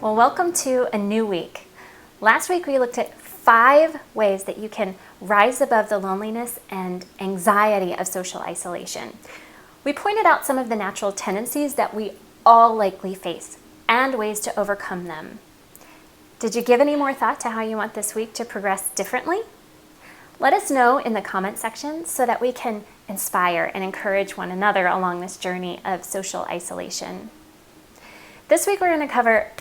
Well, welcome to a new week. Last week we looked at 5 ways that you can rise above the loneliness and anxiety of social isolation. We pointed out some of the natural tendencies that we all likely face and ways to overcome them. Did you give any more thought to how you want this week to progress differently? Let us know in the comment section so that we can inspire and encourage one another along this journey of social isolation. This week we're going to cover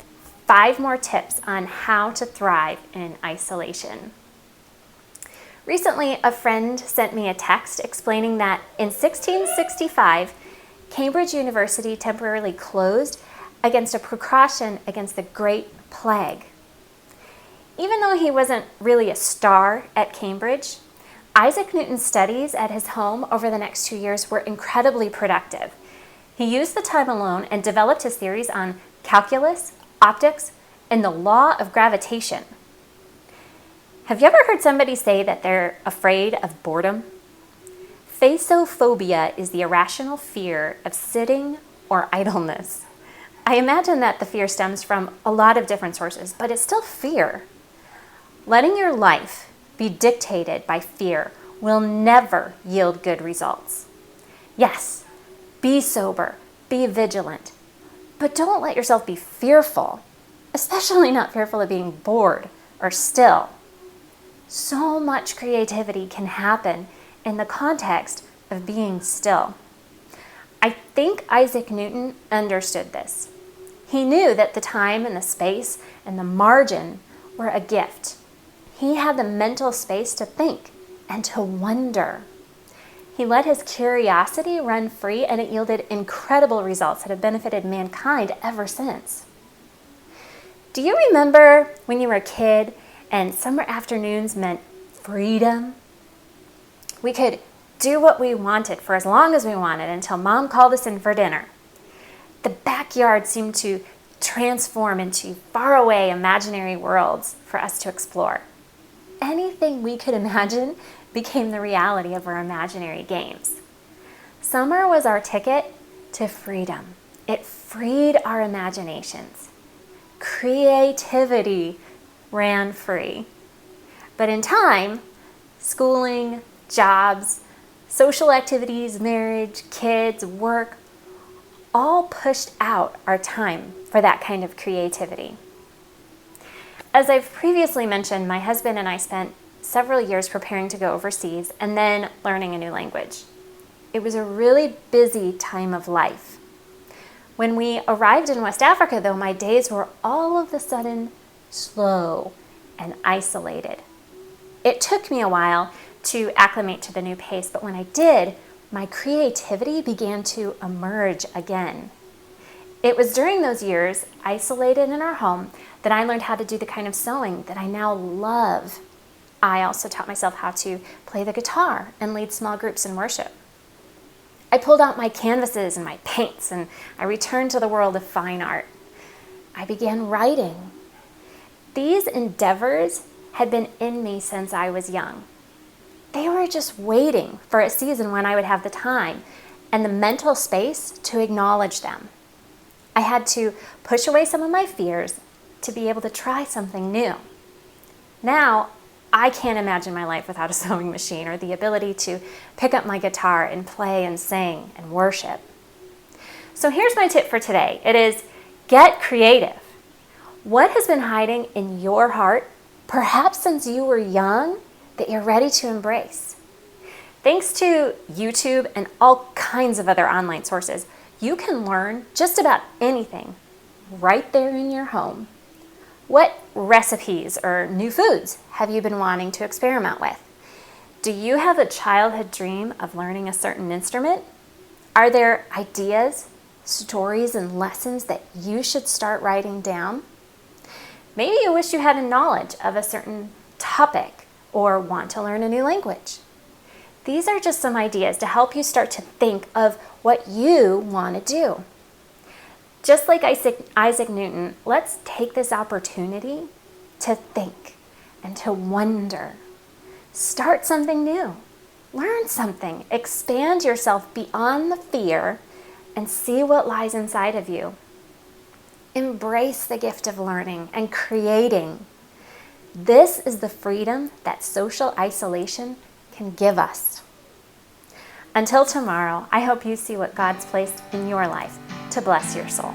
5 more tips on how to thrive in isolation. Recently, a friend sent me a text explaining that in 1665, Cambridge University temporarily closed against a precaution against the Great Plague. Even though he wasn't really a star at Cambridge, Isaac Newton's studies at his home over the next 2 years were incredibly productive. He used the time alone and developed his theories on calculus, optics, and the law of gravitation. Have you ever heard somebody say that they're afraid of boredom? Phasophobia is the irrational fear of sitting or idleness. I imagine that the fear stems from a lot of different sources, but it's still fear. Letting your life be dictated by fear will never yield good results. Yes, be sober, be vigilant, but don't let yourself be fearful, especially not fearful of being bored or still. So much creativity can happen in the context of being still. I think Isaac Newton understood this. He knew that the time and the space and the margin were a gift. He had the mental space to think and to wonder. He let his curiosity run free, and it yielded incredible results that have benefited mankind ever since. Do you remember when you were a kid and summer afternoons meant freedom? We could do what we wanted for as long as we wanted until Mom called us in for dinner. The backyard seemed to transform into faraway imaginary worlds for us to explore. Anything we could imagine became the reality of our imaginary games. Summer was our ticket to freedom. It freed our imaginations. Creativity ran free. But in time, schooling, jobs, social activities, marriage, kids, work, all pushed out our time for that kind of creativity. As I've previously mentioned, my husband and I spent several years preparing to go overseas and then learning a new language. It was a really busy time of life. When we arrived in West Africa, though, my days were all of a sudden slow and isolated. It took me a while to acclimate to the new pace, but when I did, my creativity began to emerge again. It was during those years, isolated in our home, that I learned how to do the kind of sewing that I now love. I also taught myself how to play the guitar and lead small groups in worship. I pulled out my canvases and my paints, and I returned to the world of fine art. I began writing. These endeavors had been in me since I was young. They were just waiting for a season when I would have the time and the mental space to acknowledge them. I had to push away some of my fears to be able to try something new. Now, I can't imagine my life without a sewing machine or the ability to pick up my guitar and play and sing and worship. So here's my tip for today. It is get creative. What has been hiding in your heart, perhaps since you were young, that you're ready to embrace? Thanks to YouTube and all kinds of other online sources, you can learn just about anything right there in your home. What recipes or new foods have you been wanting to experiment with? Do you have a childhood dream of learning a certain instrument? Are there ideas, stories, and lessons that you should start writing down? Maybe you wish you had a knowledge of a certain topic or want to learn a new language. These are just some ideas to help you start to think of what you want to do. Just like Isaac Newton, let's take this opportunity to think and to wonder. Start something new. Learn something. Expand yourself beyond the fear and see what lies inside of you. Embrace the gift of learning and creating. This is the freedom that social isolation can give us. Until tomorrow, I hope you see what God's placed in your life to bless your soul.